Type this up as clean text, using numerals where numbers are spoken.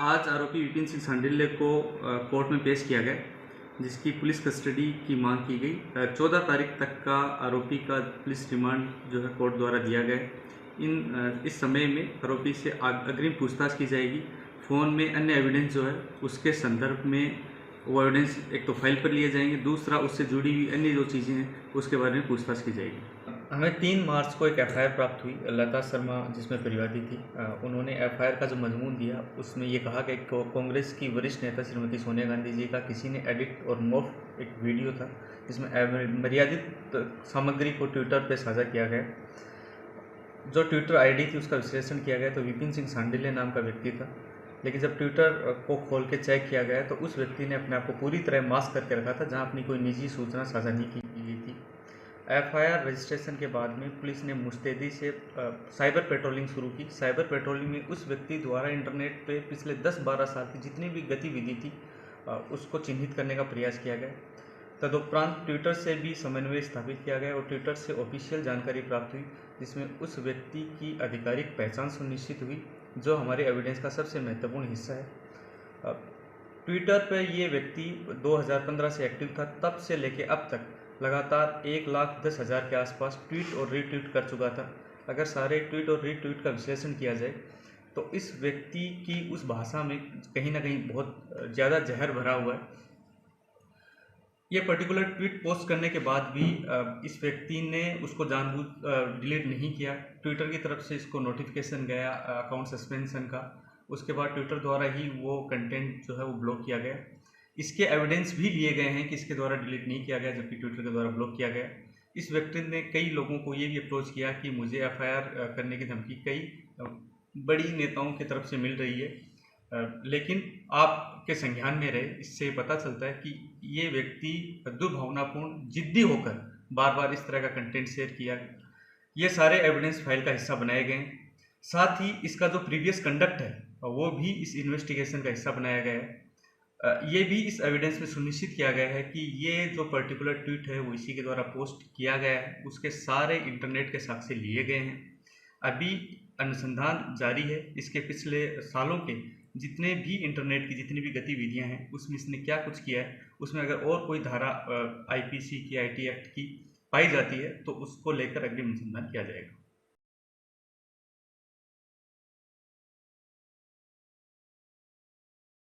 आज आरोपी विपिन सिंह सांडिल्य को कोर्ट में पेश किया गया, जिसकी पुलिस कस्टडी की मांग की गई। 14 तारीख तक का आरोपी का पुलिस रिमांड जो है कोर्ट द्वारा दिया गया। इस समय में आरोपी से अग्रिम पूछताछ की जाएगी। फ़ोन में अन्य एविडेंस जो है उसके संदर्भ में वो एविडेंस एक तो फाइल पर लिए जाएंगे, दूसरा उससे जुड़ी हुई अन्य जो चीज़ें हैं उसके बारे में पूछताछ की जाएगी। हमें 3 मार्च को एक एफआईआर प्राप्त हुई। लता शर्मा जिसमें परिवादी थी, उन्होंने एफआईआर का जो मजमून दिया उसमें ये कहा कि कांग्रेस की वरिष्ठ नेता श्रीमती सोनिया गांधी जी का किसी ने एडिट और मोफ एक वीडियो था जिसमें मर्यादित सामग्री को ट्विटर पर साझा किया गया। जो ट्विटर आईडी थी उसका विश्लेषण किया गया तो विपिन सिंह सांडिल्य नाम का व्यक्ति था, लेकिन जब ट्विटर को खोल के चेक किया गया तो उस व्यक्ति ने अपने आप को पूरी तरह मास्क करके रखा था, जहां अपनी कोई निजी सूचना साझा नहीं की गई थी। एफआईआर रजिस्ट्रेशन के बाद में पुलिस ने मुस्तैदी से साइबर पेट्रोलिंग शुरू की। साइबर पेट्रोलिंग में उस व्यक्ति द्वारा इंटरनेट पे पिछले 10-12 साल की जितनी भी गतिविधि थी उसको चिन्हित करने का प्रयास किया गया। तदुपरांत ट्विटर से भी समन्वय स्थापित किया गया और ट्विटर से ऑफिशियल जानकारी प्राप्त हुई, जिसमें उस व्यक्ति की आधिकारिक पहचान सुनिश्चित हुई, जो हमारे एविडेंस का सबसे महत्वपूर्ण हिस्सा है। ट्विटर पर ये व्यक्ति 2015 से एक्टिव था, तब से लेके अब तक लगातार 1,10,000 के आसपास ट्वीट और रीट्वीट कर चुका था। अगर सारे ट्वीट और रीट्वीट का विश्लेषण किया जाए तो इस व्यक्ति की उस भाषा में कहीं ना कहीं बहुत ज़्यादा जहर भरा हुआ है। ये पर्टिकुलर ट्वीट पोस्ट करने के बाद भी इस व्यक्ति ने उसको जानबूझ डिलीट नहीं किया। ट्विटर की तरफ से इसको नोटिफिकेशन गया अकाउंट सस्पेंशन का, उसके बाद ट्विटर द्वारा ही वो कंटेंट जो है वो ब्लॉक किया गया। इसके एविडेंस भी लिए गए हैं कि इसके द्वारा डिलीट नहीं किया गया, जबकि ट्विटर के द्वारा ब्लॉक किया गया। इस व्यक्ति ने कई लोगों को ये भी अप्रोच किया कि मुझे एफआईआर करने की धमकी कई बड़ी नेताओं की तरफ से मिल रही है, लेकिन आपके संज्ञान में रहे। इससे पता चलता है कि ये व्यक्ति दुर्भावनापूर्ण जिद्दी होकर बार बार इस तरह का कंटेंट शेयर किया। ये सारे एविडेंस फाइल का हिस्सा बनाए गए। साथ ही इसका जो प्रीवियस कंडक्ट है वो भी इस इन्वेस्टिगेशन का हिस्सा बनाया गया है। ये भी इस एविडेंस में सुनिश्चित किया गया है कि ये जो पर्टिकुलर ट्वीट है वो इसी के द्वारा पोस्ट किया गया है। उसके सारे इंटरनेट के साक्ष्य लिए गए हैं। अभी अनुसंधान जारी है। इसके पिछले सालों के जितने भी इंटरनेट की जितनी भी गतिविधियां हैं उसमें इसने क्या कुछ किया है, उसमें अगर और कोई धारा आईपीसी की, आईटी एक्ट की पाई जाती है तो उसको लेकर अग्रिम अनुसंधान किया जाएगा।